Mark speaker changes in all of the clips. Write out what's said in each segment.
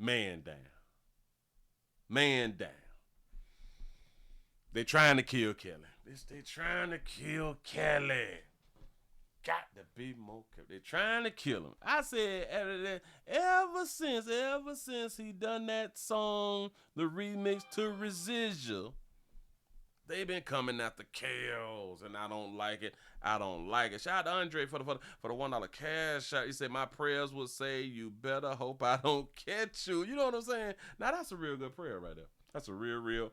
Speaker 1: Man down. Man down. They trying to kill Kelly. They trying to kill Kelly. Got to be more careful. They trying to kill him. I said ever since he done that song, the remix to Residual, they been coming after Kales, and I don't like it. I don't like it. Shout out to Andre for the $1 cash out. He said my prayers would say you better hope I don't catch you. You know what I'm saying? Now that's a real good prayer right there. That's a real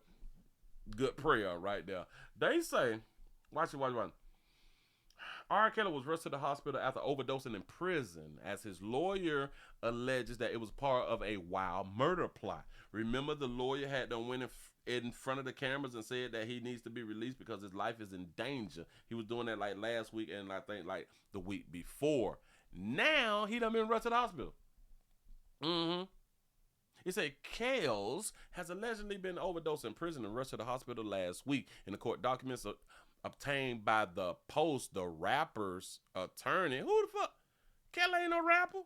Speaker 1: good prayer right there. They say, watch it. R. Kelly was rushed to the hospital after overdosing in prison as his lawyer alleges that it was part of a wild murder plot. Remember, the lawyer had done went in front of the cameras and said that he needs to be released because his life is in danger. He was doing that like last week and I think like the week before. Now he done been rushed to the hospital. He said Kales has allegedly been overdosed in prison and rushed to the hospital last week. In the court documents obtained by the Post, the rapper's attorney. Who the fuck? Kelly ain't no rapper.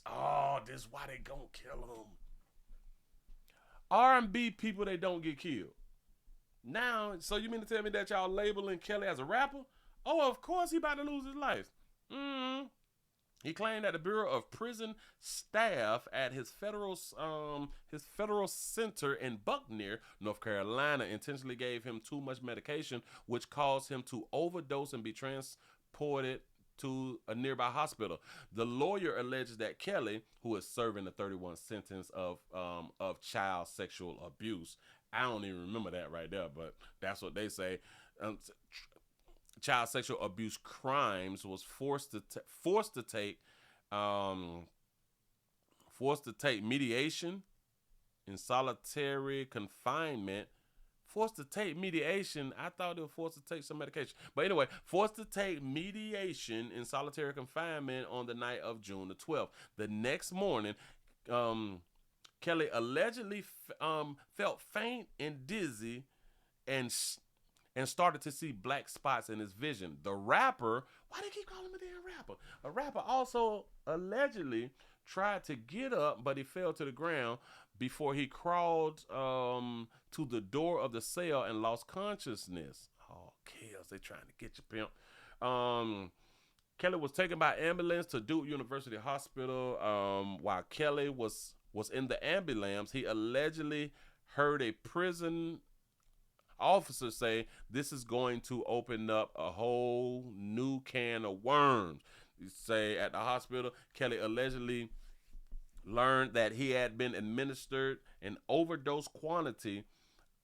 Speaker 1: Oh, this why they gonna kill him. R&B people, they don't get killed. Now, so you mean to tell me that y'all labeling Kelly as a rapper? Oh, of course he about to lose his life. He claimed that the Bureau of Prison staff at his federal center in Buckner, North Carolina, intentionally gave him too much medication, which caused him to overdose and be transported to a nearby hospital. The lawyer alleges that Kelly, who is serving a 31 sentence of child sexual abuse, I don't even remember that right there, but that's what they say. Child sexual abuse crimes was forced to take mediation in solitary confinement. Forced to take mediation. I thought they were forced to take some medication. But anyway, forced to take mediation in solitary confinement on the night of June the 12th. The next morning, Kelly allegedly felt faint and dizzy and started to see black spots in his vision. The rapper, why do they keep calling him a damn rapper? A rapper also allegedly tried to get up, but he fell to the ground before he crawled to the door of the cell and lost consciousness. Oh, kills, they trying to get you, pimp. Kelly was taken by ambulance to Duke University Hospital. While Kelly was in the ambulance, he allegedly heard a prison officer say, "This is going to open up a whole new can of worms." You say at the hospital, Kelly allegedly learned that he had been administered an overdose quantity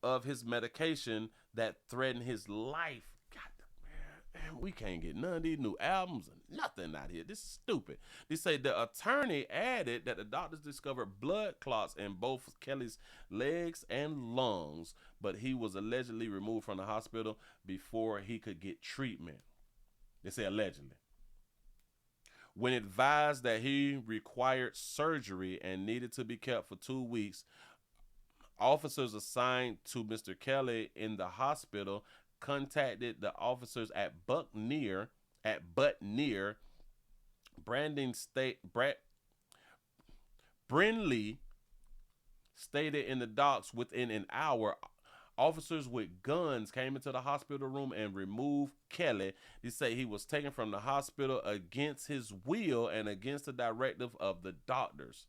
Speaker 1: of his medication that threatened his life. God, man, we can't get none of these new albums and nothing out here. This is stupid. They say the attorney added that the doctors discovered blood clots in both Kelly's legs and lungs, but he was allegedly removed from the hospital before he could get treatment. They say allegedly. When advised that he required surgery and needed to be kept for 2 weeks, officers assigned to Mr. Kelly in the hospital contacted the officers at Buckner. Brindley stated in the docks within an hour. Officers with guns came into the hospital room and removed Kelly. They say he was taken from the hospital against his will and against the directive of the doctors.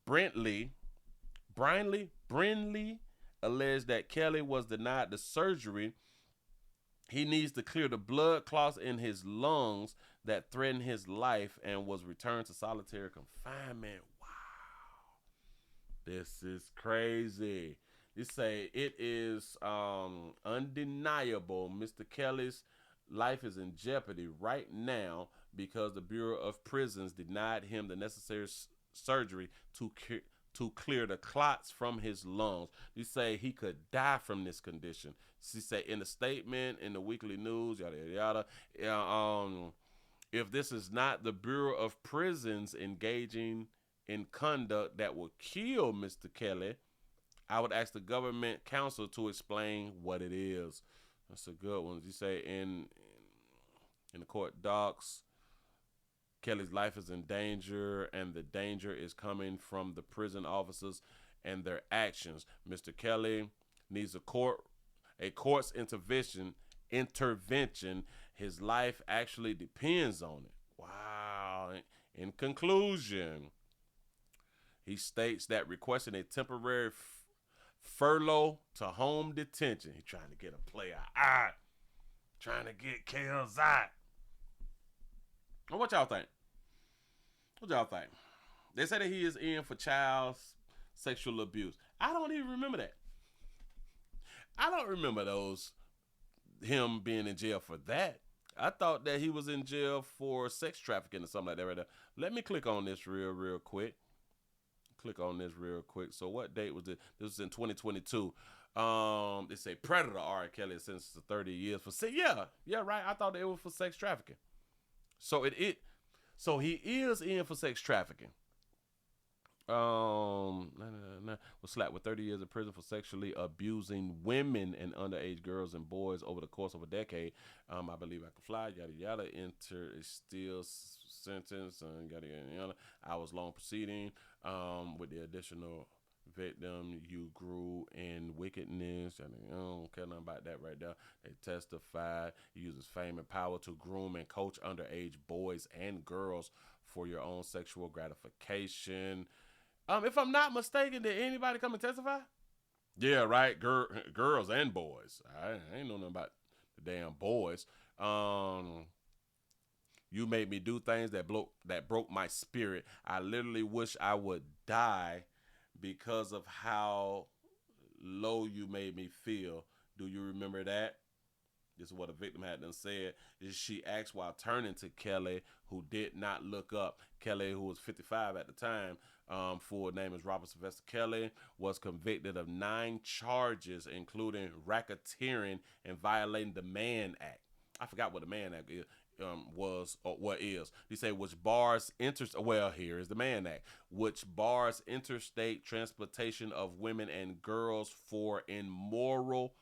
Speaker 1: Brindley alleged that Kelly was denied the surgery. He needs to clear the blood clots in his lungs that threatened his life and was returned to solitary confinement. This is crazy. They say it is undeniable Mr. Kelly's life is in jeopardy right now because the Bureau of Prisons denied him the necessary surgery to clear the clots from his lungs. They say he could die from this condition. She say in the statement in the Weekly News, yada yada. If this is not the Bureau of Prisons engaging in conduct that will kill Mr. Kelly, I would ask the government counsel to explain what it is. That's a good one. You say in the court docs, Kelly's life is in danger, and the danger is coming from the prison officers and their actions. Mr. Kelly needs a court's intervention. His life actually depends on it. Wow. In conclusion, he states that requesting a temporary furlough to home detention. He's trying to get a player out. Trying to get Kels out. Well, what y'all think? What y'all think? They say that he is in for child sexual abuse. I don't even remember that. I don't remember him being in jail for that. I thought that he was in jail for sex trafficking or something like that right there. Let me click on this real quick. So what date was it? This was in 2022. They say Predator R. Kelly sentenced to 30 years for right. I thought it was for sex trafficking. So so he is in for sex trafficking. Was slapped with 30 years in prison for sexually abusing women and underage girls and boys over the course of a decade. I believe I can fly, yada yada. Enter is still sentence and yada yada. Hours long proceeding. With the additional victim, you grew in wickedness. I don't care nothing about that right there. They testified. He uses fame and power to groom and coach underage boys and girls for your own sexual gratification. If I'm not mistaken, did anybody come and testify? Yeah, right. Girls and boys. I ain't know nothing about the damn boys. You made me do things that broke my spirit. I literally wish I would die because of how low you made me feel. Do you remember that? This is what a victim had done said. She asked while turning to Kelly, who did not look up. Kelly, who was 55 at the time, full name is Robert Sylvester Kelly, was convicted of 9 charges, including racketeering and violating the Mann Act. I forgot what the Mann Act was or what is. They say which bars here is the Mann Act, which bars interstate transportation of women and girls for immoral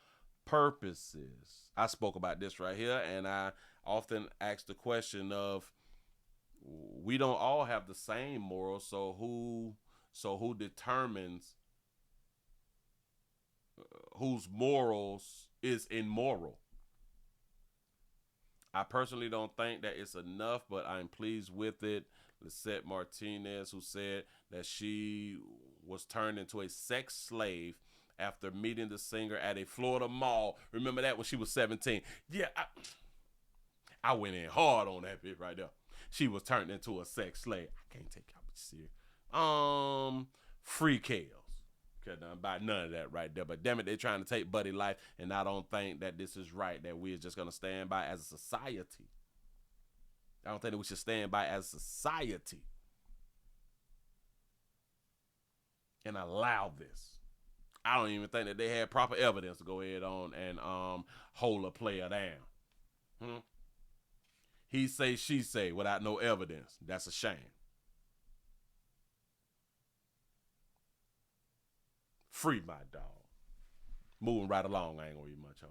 Speaker 1: purposes. I spoke about this right here, and I often ask the question of, we don't all have the same morals, so who determines whose morals is immoral? I personally don't think that it's enough, but I'm pleased with it. Lisette Martinez, who said that she was turned into a sex slave after meeting the singer at a Florida mall. Remember that when she was 17? Yeah, I went in hard on that bitch right there. She was turned into a sex slave. I can't take y'all serious. Free Kels. Couldn't buy none of that right there. But damn it, they're trying to take Buddy life, and I don't think that this is right, that we're just going to stand by as a society. I don't think that we should stand by as a society and allow this. I don't even think that they had proper evidence to go ahead on and hold a player down. He say, she say, without no evidence. That's a shame. Free my dog. Moving right along, I ain't gonna be much older.